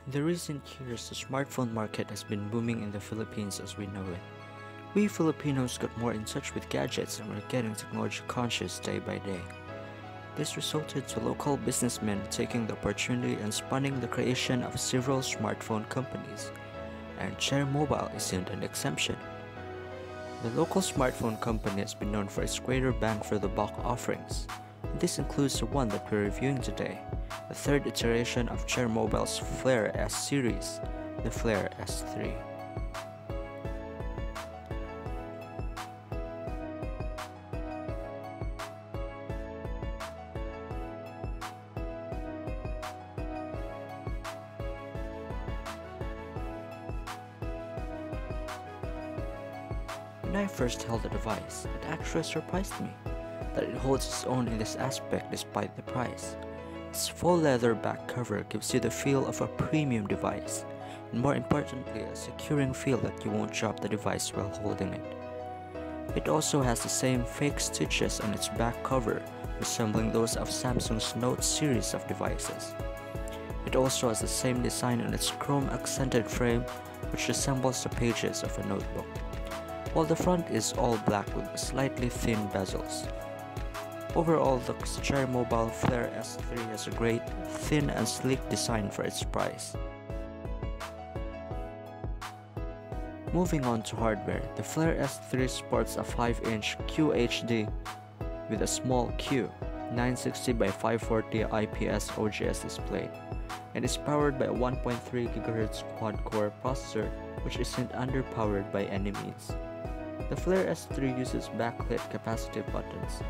In the recent years, the smartphone market has been booming in the Philippines as we know it. We Filipinos got more in touch with gadgets and we're getting technology conscious day by day. This resulted to local businessmen taking the opportunity and spawning the creation of several smartphone companies, and Cherry Mobile isn't an exception. The local smartphone company has been known for its greater bang for the buck offerings. This includes the one that we're reviewing today, the third iteration of Cherry Mobile's Flare S series, the Flare S3. When I first held the device, it actually surprised me that it holds its own in this aspect despite the price. Its full leather back cover gives you the feel of a premium device, and more importantly, a securing feel that you won't drop the device while holding it. It also has the same fake stitches on its back cover, resembling those of Samsung's Note series of devices. It also has the same design on its chrome accented frame, which resembles the pages of a notebook, while the front is all black with slightly thin bezels. Overall, the Cherry Mobile Flare S3 has a great, thin and sleek design for its price. Moving on to hardware, the Flare S3 sports a 5-inch QHD with a small Q 960 by 540 IPS OGS display, and is powered by a 1.3 GHz quad-core processor, which isn't underpowered by any means. The Flare S3 uses backlit capacitive buttons.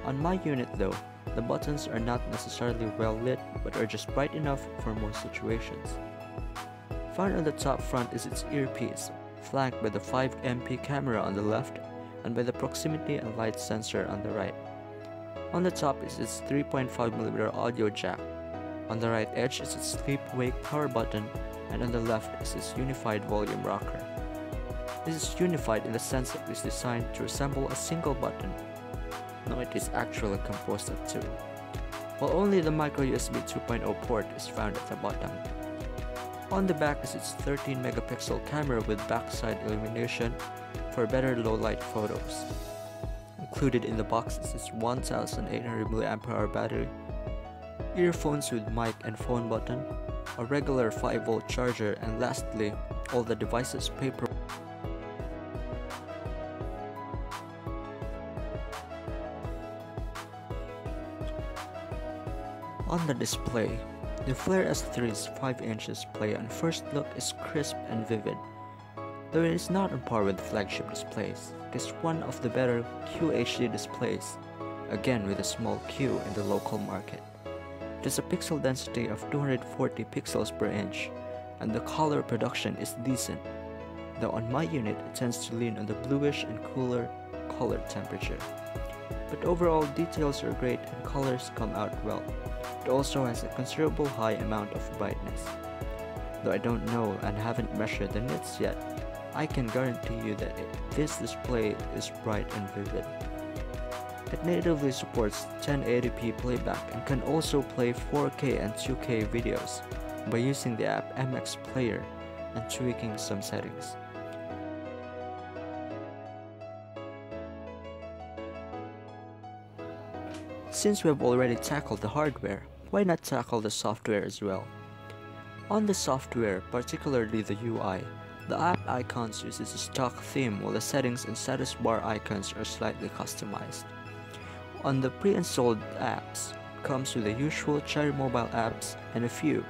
On my unit though, the buttons are not necessarily well lit but are just bright enough for most situations. Found on the top front is its earpiece, flanked by the 5MP camera on the left and by the proximity and light sensor on the right. On the top is its 3.5mm audio jack. On the right edge is its sleep-wake power button, and on the left is its unified volume rocker. This is unified in the sense that it is designed to resemble a single button. No, it is actually composed of two, while only the micro USB 2.0 port is found at the bottom. On the back is its 13 megapixel camera with backside illumination for better low-light photos. Included in the box is its 1800 mAh battery, earphones with mic and phone button, a regular 5V charger, and lastly, all the device's paper. On the display, the Flare S3's 5-inch display on first look is crisp and vivid. Though it is not on par with flagship displays, it is one of the better QHD displays, again with a small Q in the local market. It has a pixel density of 240 pixels per inch, and the color production is decent, though on my unit it tends to lean on the bluish and cooler color temperature. But overall, details are great and colors come out well. It also has a considerable high amount of brightness. Though I don't know and haven't measured the nits yet, I can guarantee you that this display is bright and vivid. It natively supports 1080p playback and can also play 4K and 2K videos by using the app MX Player and tweaking some settings. Since we have already tackled the hardware, why not tackle the software as well? On the software, particularly the UI, the app icons uses a stock theme while the settings and status bar icons are slightly customized. On the pre-installed apps, it comes with the usual Cherry Mobile apps and a few,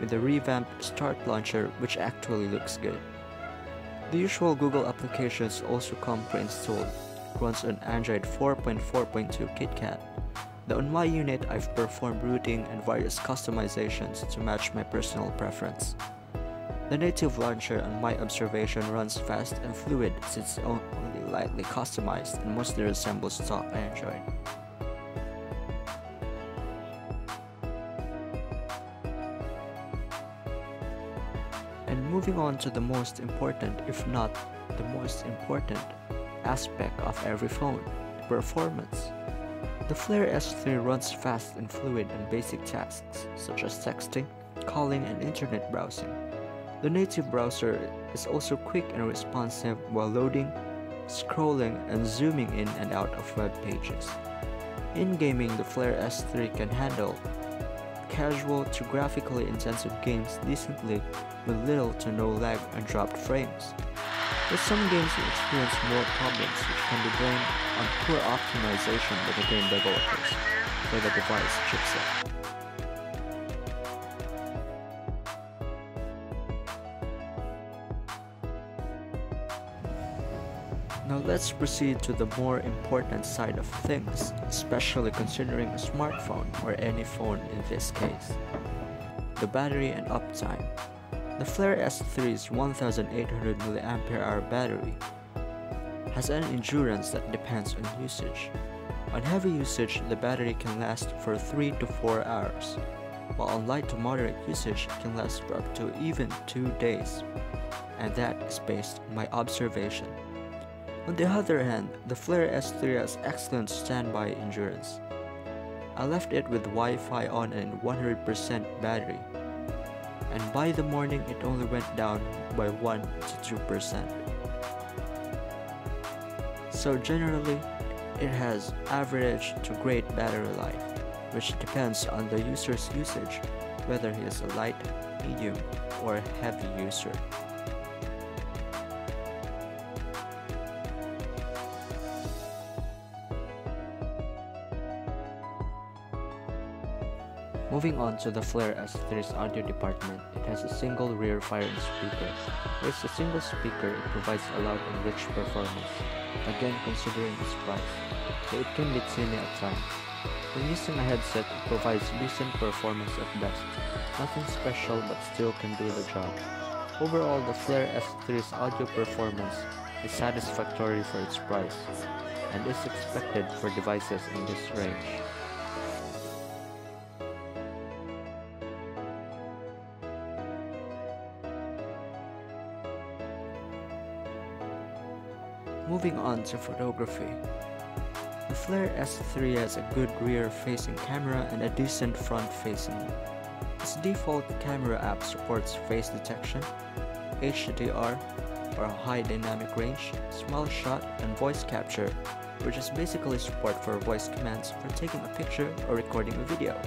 with the revamped Start Launcher which actually looks good. The usual Google applications also come pre-installed. It runs on Android 4.4.2 KitKat. Though on my unit, I've performed routing and various customizations to match my personal preference. The native launcher on my observation runs fast and fluid since it's only lightly customized and mostly resembles stock Android. And moving on to the most important, if not the most important, aspect of every phone, performance. The Flare S3 runs fast and fluid on basic tasks such as texting, calling, and internet browsing. The native browser is also quick and responsive while loading, scrolling, and zooming in and out of web pages. In gaming, the Flare S3 can handle casual to graphically intensive games decently with little to no lag and dropped frames. But some games will experience more problems, which can be blamed on poor optimization by the game developers for the device chipset. Now let's proceed to the more important side of things, especially considering a smartphone or any phone in this case. The battery and uptime. The Flare S3's 1800 mAh battery has an endurance that depends on usage. On heavy usage, the battery can last for 3 to 4 hours, while on light to moderate usage, it can last for up to even 2 days, and that is based on my observation. On the other hand, the Flare S3 has excellent standby endurance. I left it with Wi-Fi on and 100% battery, and by the morning it only went down by 1 to 2%. So generally, it has average to great battery life, which depends on the user's usage, whether he is a light, medium, or heavy user. Moving on to the Flare S3's audio department, it has a single rear firing speaker. With a single speaker, it provides a loud and rich performance, again considering its price, so it can be tinny at times. When using a headset, it provides decent performance at best, nothing special but still can do the job. Overall, the Flare S3's audio performance is satisfactory for its price, and is expected for devices in this range. Moving on to photography. The Flare S3 has a good rear-facing camera and a decent front-facing one. Its default camera app supports face detection, HDR or high dynamic range, small shot, and voice capture, which is basically support for voice commands for taking a picture or recording a video.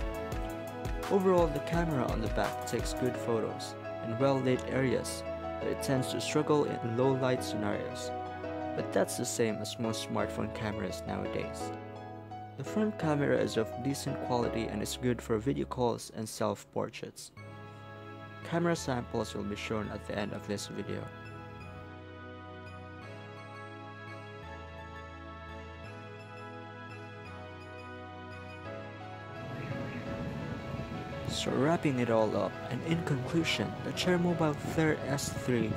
Overall, the camera on the back takes good photos in well-lit areas, but it tends to struggle in low-light scenarios. But that's the same as most smartphone cameras nowadays. The front camera is of decent quality and is good for video calls and self-portraits. Camera samples will be shown at the end of this video. So wrapping it all up, and in conclusion, the Chairmobile Flare S3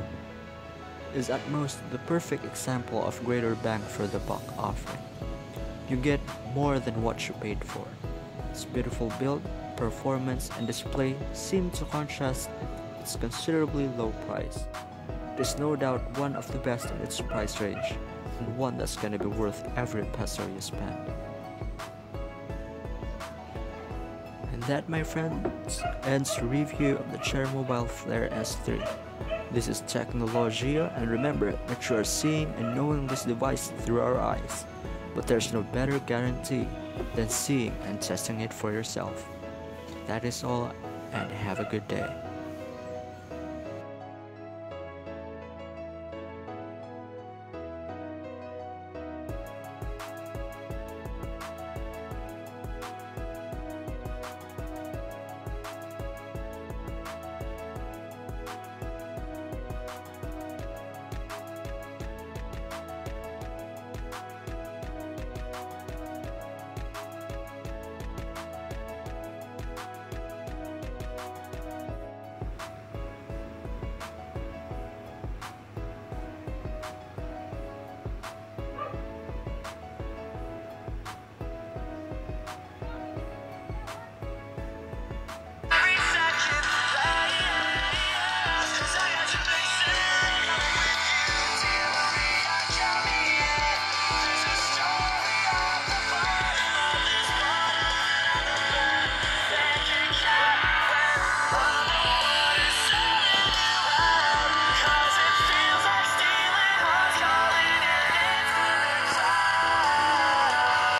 is at most the perfect example of greater bang for the buck offering. You get more than what you paid for. Its beautiful build, performance, and display seem to contrast its considerably low price. It is no doubt one of the best in its price range, and one that's gonna be worth every peso you spend. And that, my friends, ends the review of the Chairmobile Flare S3. This is Technologia, and remember that you are seeing and knowing this device through our eyes, but there's no better guarantee than seeing and testing it for yourself. That is all, and have a good day.